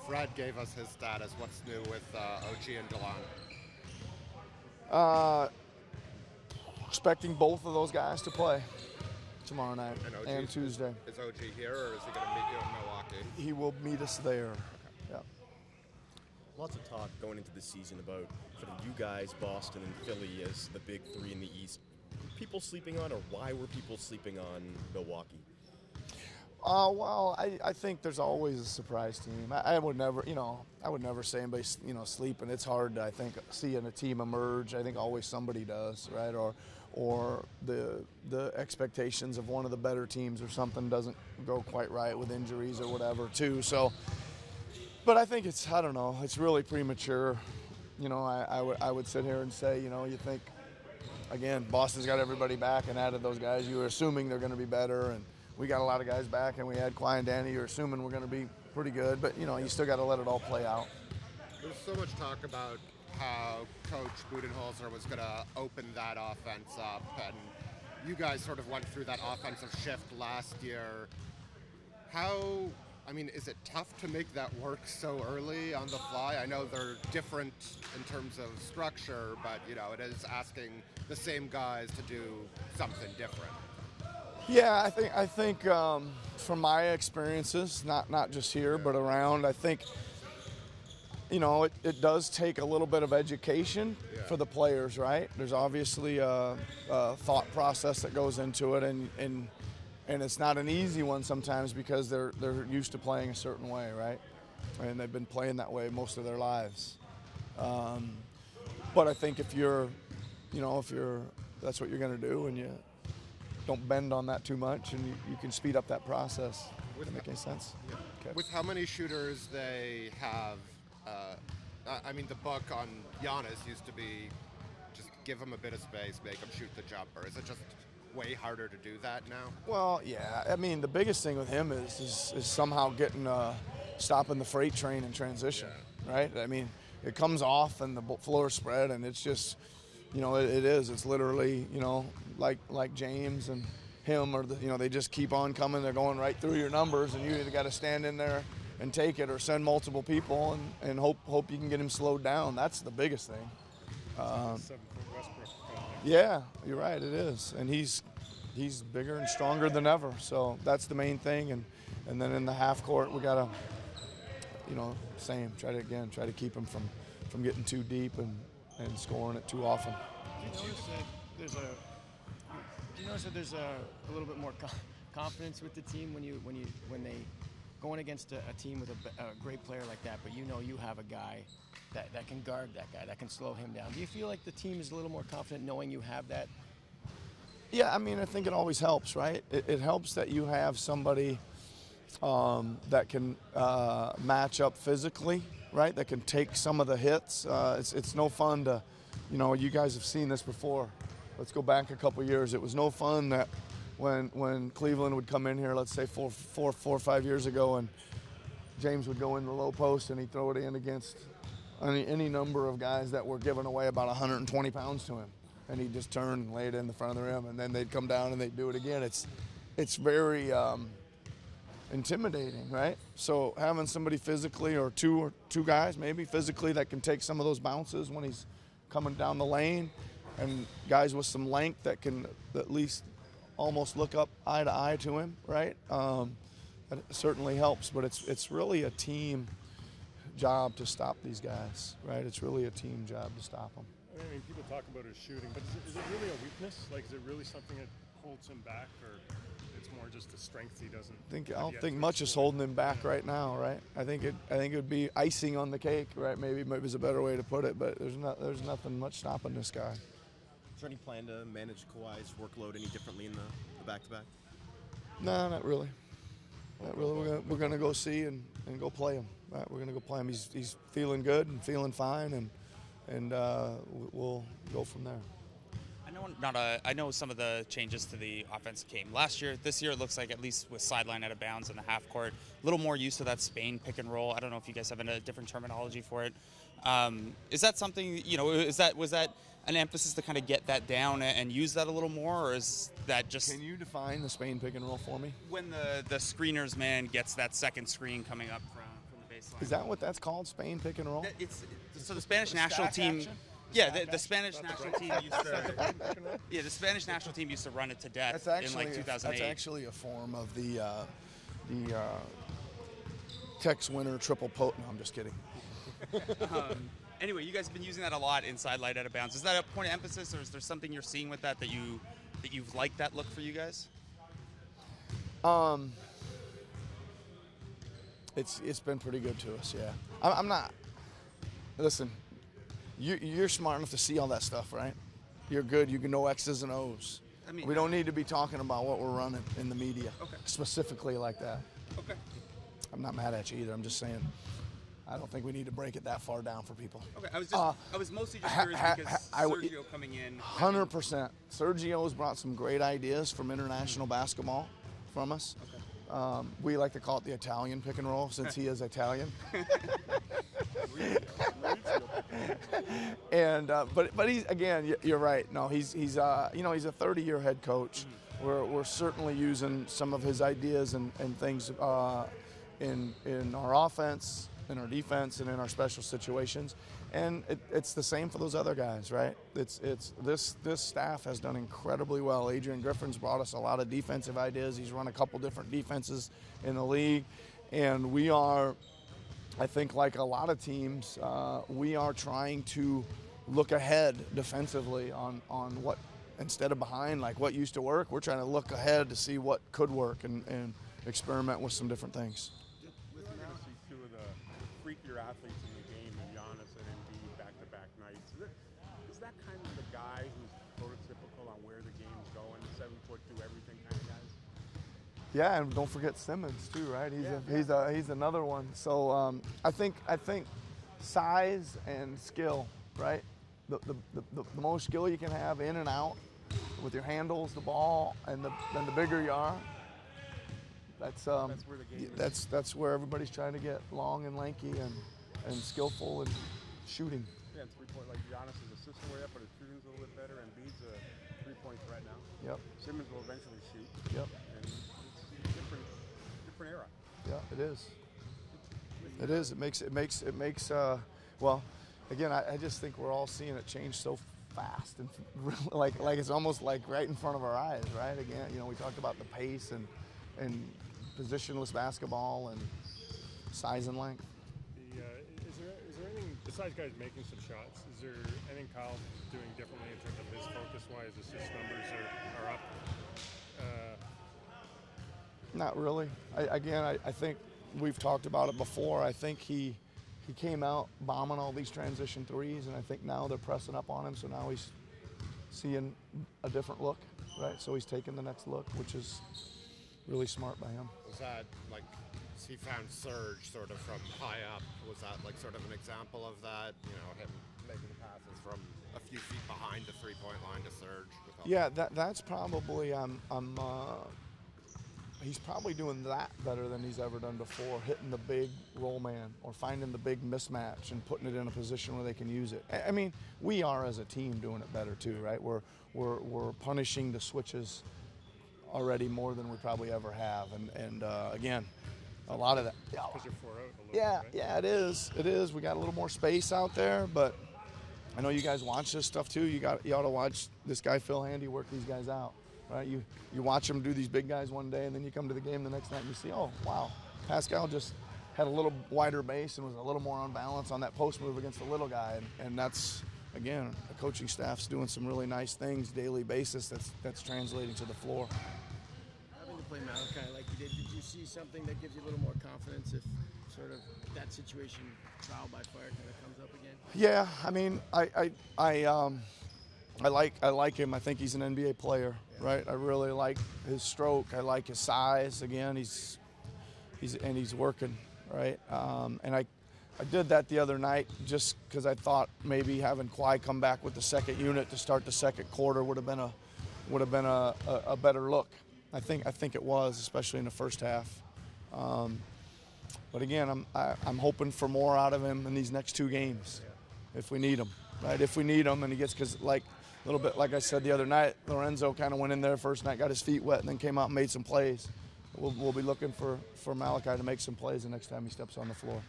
Fred gave us his status. What's new with OG and DeLon? Uh, expecting both of those guys to play tomorrow night and Tuesday. Is OG here, or is he going to meet you in Milwaukee? He will meet us there. Yeah. Lots of talk going into the season about sort of you guys, Boston and Philly, as the big three in the East. Were people sleeping on, or why were people sleeping on Milwaukee? Well, I think there's always a surprise team. I would never, I would never say anybody, sleeping. It's hard to, I think, seeing a team emerge. I think always somebody does, right? Or the expectations of one of the better teams or something doesn't go quite right with injuries or whatever, too. So, but I think I don't know, it's really premature. I would sit here and say, you think, again, Boston's got everybody back and added those guys. You were assuming they're going to be better, and we got a lot of guys back, and we had Kawhi and Danny. You're assuming we're going to be pretty good, but, you still got to let it all play out. There's so much talk about how Coach Budenholzer was going to open that offense up, and you guys sort of went through that offensive shift last year. Is it tough to make that work so early on the fly? I know they're different in terms of structure, but, it is asking the same guys to do something different. Yeah, I think from my experiences, not just here, but around, I think, it does take a little bit of education for the players, right? There's obviously a thought process that goes into it, and it's not an easy one sometimes because they're used to playing a certain way, right? And they've been playing that way most of their lives. But I think if that's what you're going to do, and you don't bend on that too much, and you can speed up that process. Does that make any sense? Yeah. Okay. With how many shooters they have, the book on Giannis used to be just give him a bit of space, make him shoot the jumper. Is it just way harder to do that now? Well, yeah. The biggest thing with him is somehow stopping the freight train in transition, right? It comes off and the floor spread, and it's just, it is. It's literally, like James and him, or they just keep on coming. They're going right through your numbers, and you either got to stand in there and take it, or send multiple people and hope you can get him slowed down. That's the biggest thing. 7-foot Westbrook. Yeah, you're right. It is, and he's bigger and stronger than ever. So that's the main thing. And then in the half court, we gotta, try to keep him from getting too deep and scoring it too often. Do you notice that there's a little bit more confidence with the team when they going against a team with a great player like that, but you have a guy that can guard that guy, that can slow him down? Do you feel like the team is a little more confident knowing you have that? Yeah, I think it always helps, right? It helps that you have somebody that can match up physically, right? That can take some of the hits. It's no fun to, you guys have seen this before. Let's go back a couple years. It was no fun that when Cleveland would come in here, let's say four or 5 years ago, and James would go in the low post and he'd throw it in against any number of guys that were giving away about 120 pounds to him. And he'd just turn and lay it in the front of the rim, and then they'd come down and they'd do it again. It's very intimidating, right? So having somebody physically, or two guys maybe physically, that can take some of those bounces when he's coming down the lane, and guys with some length that can at least almost look up eye to eye to him, right? That certainly helps, but it's really a team job to stop these guys, right? It's really a team job to stop them. People talk about his shooting, but is it really a weakness? Like, is it really something that holds him back, or it's more just a strength he doesn't? I don't think much is holding him back right now, right? I think it would be icing on the cake, right? Maybe is a better way to put it, but there's nothing much stopping this guy. Is there any plan to manage Kawhi's workload any differently in the back-to-back? No, not really. Not really. We're gonna go see and go play him. Right? We're gonna go play him. He's feeling good and feeling fine, and we'll go from there. I know some of the changes to the offense came last year. This year it looks like, at least with sideline out of bounds in the half court, a little more use of that Spain pick and roll. I don't know if you guys have a different terminology for it. Is that something, was that an emphasis to kind of get that down and use that a little more, or is that just... Can you define the Spain pick and roll for me? When the screener's man gets that second screen coming up from the baseline. Is that what that's called? Spain pick and roll? It's so the Spanish The national stack team. action? Yeah, the Spanish national team used to. Yeah, the Spanish national team used to run it to death That's actually in like 2008. that's actually a form of the Tex Winter triple No, I'm just kidding. Anyway, you guys have been using that a lot inside light out of bounds. Is that a point of emphasis, or is there something you're seeing with that you've liked that look for you guys? It's been pretty good to us, yeah. I'm not. Listen, you're smart enough to see all that stuff, right? You're good. You can know X's and O's. I mean, we don't need to be talking about what we're running in the media, Okay. specifically like that. Okay. I'm not mad at you either. I'm just saying, I don't think we need to break it that far down for people. Okay. I was mostly just curious because Sergio coming in. 100%. Sergio's brought some great ideas from international basketball from us. Okay. We like to call it the Italian pick and roll since he is Italian. And but he's, again, you're right. No, he's he's a 30-year head coach. We're certainly using some of his ideas and things in our offense, in our defense, and in our special situations. And it's the same for those other guys, right? It's this staff has done incredibly well. Adrian Griffin's brought us a lot of defensive ideas. He's run a couple different defenses in the league, and we are, I think, like a lot of teams, we are trying to look ahead defensively on what, instead of behind, like what used to work. We're trying to look ahead to see what could work and experiment with some different things. We're going to see two of the freakier athletes in the game, and Giannis and Embiid back-to-back nights. Is that kind of the guy who's prototypical on where the game's going, 7 foot, do everything kind of guys? Yeah, and don't forget Simmons too, right? He's another one. So I think size and skill, right? The more skill you can have in and out with your handles, the ball, and then the bigger you are. That's where the game is. That's where everybody's trying to get long and lanky and skillful and shooting. Yeah, and 3-point, like Giannis is a system way up, but his shooting's a little bit better, and Embiid's a 3-point threat now. Yep. Simmons will eventually shoot. Yep. And it's a different era. Yeah, it is. It is. It makes. Well, again, I just think we're all seeing it change so fast and like it's almost like right in front of our eyes, right? Again, we talked about the pace and positionless basketball and size and length. Is there anything besides guys making some shots? Is there anything Kyle's doing differently in terms of his focus-wise? Assist numbers are up. Not really. I think we've talked about it before. I think he came out bombing all these transition threes, and I think now they're pressing up on him. So now he's seeing a different look, right? So he's taking the next look, which is really smart by him. Was that like he found Serge sort of from high up? Was that like sort of an example of that? Him making passes from a few feet behind the 3-point line to Serge. Yeah, that's probably he's probably doing that better than he's ever done before, hitting the big roll man or finding the big mismatch and putting it in a position where they can use it. I mean, we are as a team doing it better too, right? We're punishing the switches already more than we probably ever have, and again, a lot of that. Because you're 4 out a little Yeah, bit, right? yeah, it is. It is. We got a little more space out there, but I know you guys watch this stuff too. You ought to watch this guy Phil Handy work these guys out, right? You watch him do these big guys one day, and then you come to the game the next night and you see, oh wow, Pascal just had a little wider base and was a little more on balance on that post move against the little guy, and that's, again, the coaching staff's doing some really nice things daily basis that's translating to the floor. Having to play Malachi like you did you see something that gives you a little more confidence if sort of that situation, trial by fire, kind of comes up again? Yeah, I mean, I like him. I think he's an NBA player, right? I really like his stroke. I like his size. Again, he's working, right? And I did that the other night just because I thought maybe having Kawhi come back with the second unit to start the second quarter would have been a better look. I think it was, especially in the first half. But again, I'm hoping for more out of him in these next 2 games, if we need him, right? If we need him, and he gets, because like a little bit like I said the other night, Lorenzo kind of went in there first night, got his feet wet, and then came out and made some plays. We'll be looking for Malachi to make some plays the next time he steps on the floor.